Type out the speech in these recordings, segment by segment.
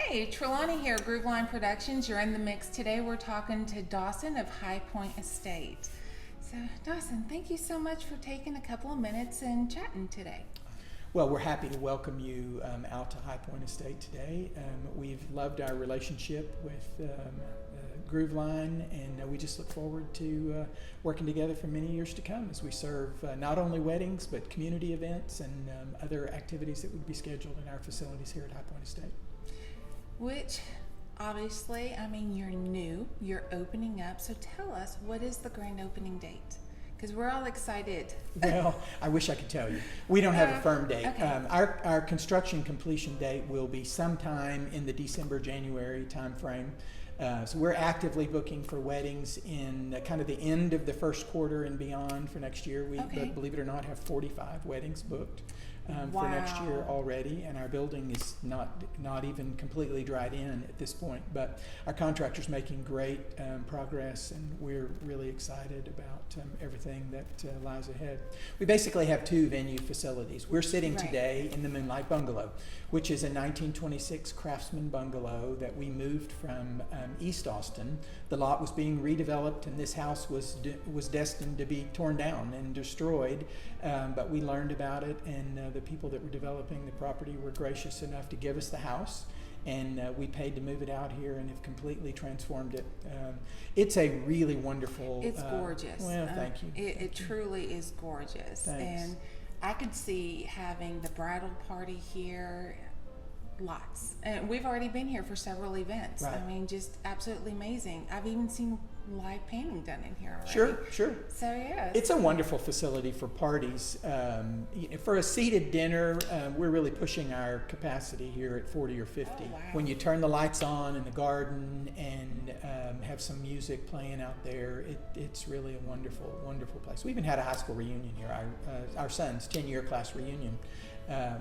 Hey, Trelawny here, Grooveline Productions. You're in the mix today. We're talking to Dawson of HighPointe Estate. So, Dawson, thank you so much for taking a couple of minutes and chatting today. Well, we're happy to welcome you out to HighPointe Estate today. We've loved our relationship with Grooveline, and we just look forward to working together for many years to come as we serve not only weddings, but community events and other activities that would be scheduled in our facilities here at HighPointe Estate. Which, obviously, I mean, you're new, you're opening up, so tell us, what is the grand opening date? Because we're all excited. Well, I wish I could tell you. We don't have a firm date. Okay. Our construction completion date will be sometime in the December-January timeframe. So we're actively booking for weddings in kind of the end of the first quarter and beyond for next year. We, believe it or not, have 45 weddings booked for next year already, and our building is not even completely dried in at this point. But our contractor's making great progress, and we're really excited about everything that lies ahead. We basically have two venue facilities. We're sitting today in the Moonlight Bungalow, which is a 1926 Craftsman bungalow that we moved from East Austin. The lot was being redeveloped, and this house was destined to be torn down and destroyed, but we learned about it, and the people that were developing the property were gracious enough to give us the house, and we paid to move it out here and have completely transformed it. It's a really wonderful... It's gorgeous. Well, thank you. It truly is gorgeous. Thanks. And I could see having the bridal party here, lots. And we've already been here for several events. Right. I mean, just absolutely amazing. I've even seen live painting done in here already. Sure. So, yeah. It's a wonderful facility for parties. For a seated dinner, we're really pushing our capacity here at 40 or 50. Oh, wow. When you turn the lights on in the garden and have some music playing out there, it's really a wonderful, wonderful place. We even had a high school reunion here. Our son's 10-year class reunion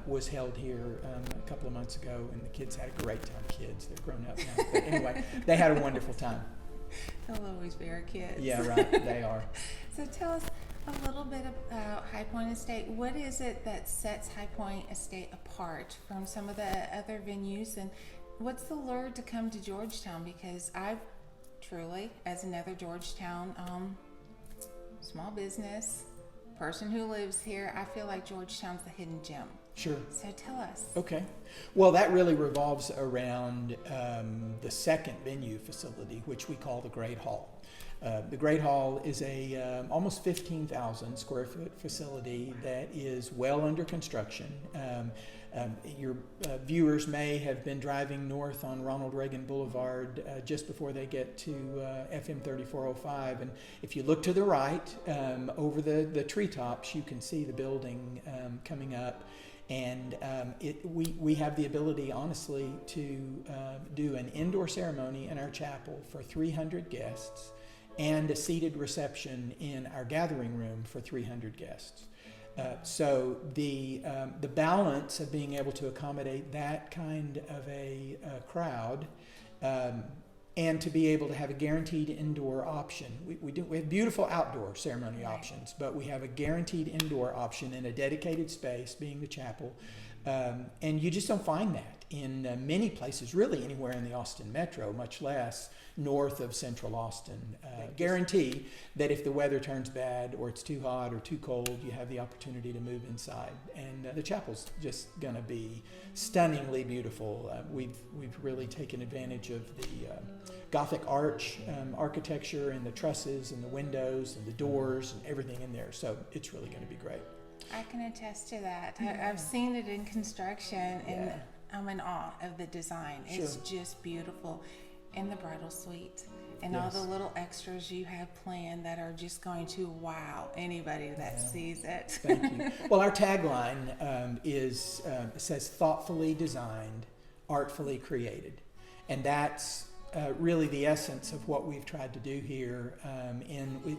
was held here a couple of months ago, and the kids had a great time. Kids, they're grown up now. But anyway, they had a wonderful time. They'll always be our kids. Yeah, right, they are. So tell us a little bit about HighPointe Estate. What is it that sets HighPointe Estate apart from some of the other venues, and what's the lure to come to Georgetown? Because I've truly, as another Georgetown small business person who lives here, I feel like Georgetown's the hidden gem. Sure. So tell us. Okay. Well, that really revolves around the second venue facility, which we call the Great Hall. The Great Hall is a almost 15,000 square foot facility that is well under construction. Your viewers may have been driving north on Ronald Reagan Boulevard just before they get to FM 3405, and if you look to the right over the treetops, you can see the building coming up. And we have the ability, honestly, to do an indoor ceremony in our chapel for 300 guests and a seated reception in our gathering room for 300 guests. So the balance of being able to accommodate that kind of a crowd and to be able to have a guaranteed indoor option. We have beautiful outdoor ceremony options, but we have a guaranteed indoor option in a dedicated space, being the chapel. And you just don't find that in many places, really anywhere in the Austin metro, much less north of central Austin. Guarantee that if the weather turns bad or it's too hot or too cold, you have the opportunity to move inside. And the chapel's just going to be stunningly beautiful. We've really taken advantage of the Gothic arch architecture and the trusses and the windows and the doors and everything in there. So it's really going to be great. I can attest to that. I've seen it in construction, and I'm in awe of the design. It's just beautiful. And the Bridal Suite and all the little extras you have planned that are just going to wow anybody that sees it. Thank you. Well, our tagline says thoughtfully designed, artfully created. And that's really the essence of what we've tried to do here.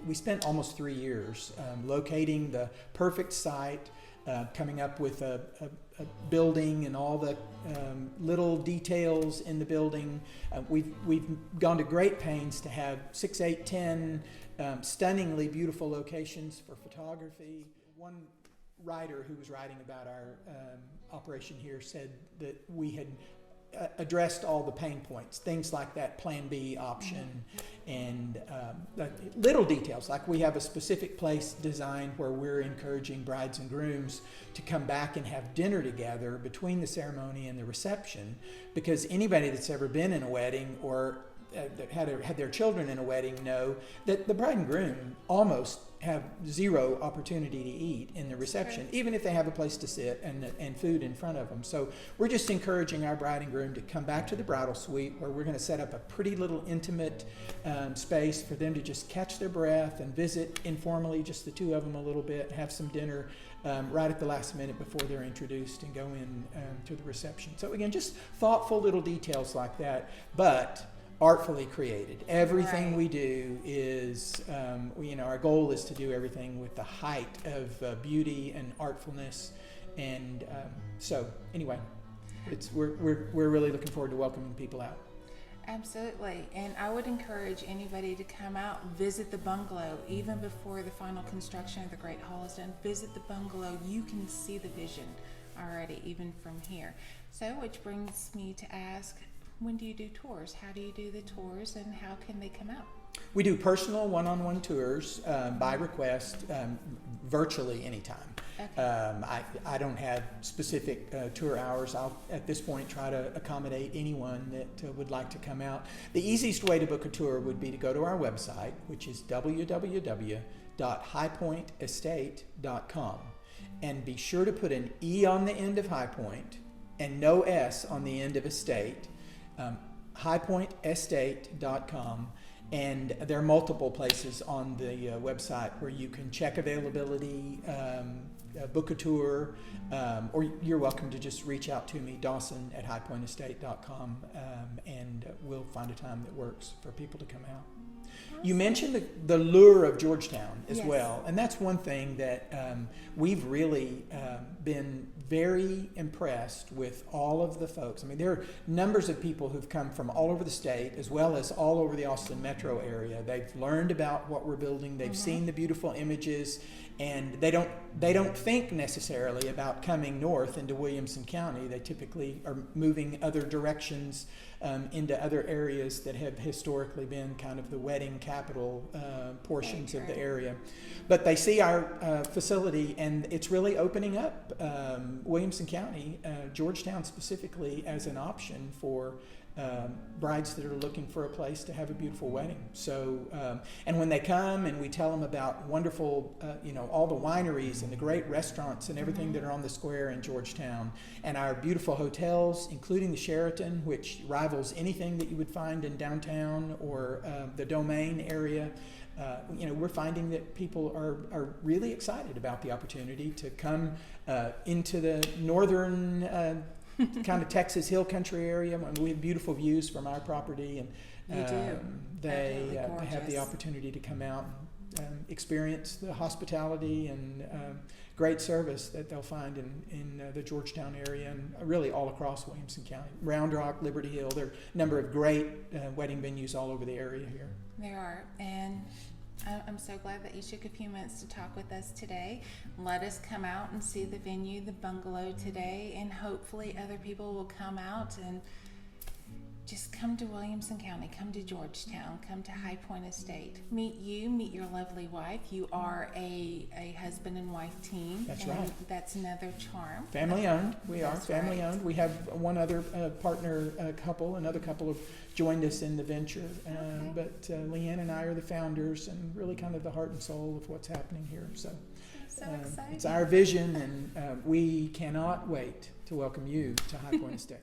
We spent almost 3 years locating the perfect site, coming up with a building and all the little details in the building. We've gone to great pains to have 6, 8, 10 stunningly beautiful locations for photography. One writer who was writing about our operation here said that we had addressed all the pain points, things like that Plan B option, and little details, like we have a specific place designed where we're encouraging brides and grooms to come back and have dinner together between the ceremony and the reception, because anybody that's ever been in a wedding or had their children in a wedding know that the bride and groom almost have zero opportunity to eat in the reception, even if they have a place to sit and food in front of them. So we're just encouraging our bride and groom to come back to the Bridal Suite, where we're going to set up a pretty little intimate space for them to just catch their breath and visit informally, just the two of them a little bit, have some dinner right at the last minute before they're introduced and go in to the reception. So again, just thoughtful little details like that, but artfully created. Everything we do is, our goal is to do everything with the height of beauty and artfulness, and so anyway, we're really looking forward to welcoming people out. Absolutely, and I would encourage anybody to come out, visit the bungalow, even before the final construction of the Great Hall is done. Visit the bungalow. You can see the vision already, even from here. So, which brings me to ask, when do you do tours? How do you do the tours, and how can they come out? We do personal one-on-one tours by request, virtually anytime. Okay. I don't have specific tour hours. I'll, at this point, try to accommodate anyone that would like to come out. The easiest way to book a tour would be to go to our website, which is www.highpointestate.com, and be sure to put an E on the end of HighPointe and no S on the end of estate. HighPointeEstate.com, and there are multiple places on the website where you can check availability, book a tour, or you're welcome to just reach out to me, Dawson at HighPointeEstate.com, and we'll find a time that works for people to come out. Awesome. You mentioned the lure of Georgetown as well, and that's one thing that we've really been very impressed with all of the folks. I mean, there are numbers of people who've come from all over the state as well as all over the Austin metro area. They've learned about what we're building, they've seen the beautiful images, and they don't think necessarily about coming north into Williamson County. They typically are moving other directions into other areas that have historically been kind of the wedding capital portions of the area. But they see our facility, and it's really opening up Williamson County, Georgetown specifically, as an option for brides that are looking for a place to have a beautiful wedding. So, and when they come and we tell them about wonderful, all the wineries and the great restaurants and everything that are on the square in Georgetown, and our beautiful hotels, including the Sheraton, which rivals anything that you would find in downtown or the Domain area, we're finding that people are really excited about the opportunity to come into the northern kind of Texas Hill Country area. I mean, we have beautiful views from our property, and they have the opportunity to come out and experience the hospitality and great service that they'll find in the Georgetown area and really all across Williamson County. Round Rock, Liberty Hill, there are a number of great wedding venues all over the area here. There are, and I'm so glad that you took a few minutes to talk with us today. Let us come out and see the venue, the bungalow today, and hopefully other people will come out and just come to Williamson County, come to Georgetown, come to HighPointe Estate. Meet your lovely wife. You are a husband and wife team. That's right. That's another charm. Family owned. We are family owned. We have one other partner couple. Another couple have joined us in the venture. But Leanne and I are the founders and really kind of the heart and soul of what's happening here. So exciting. It's our vision, and we cannot wait to welcome you to HighPointe Estate.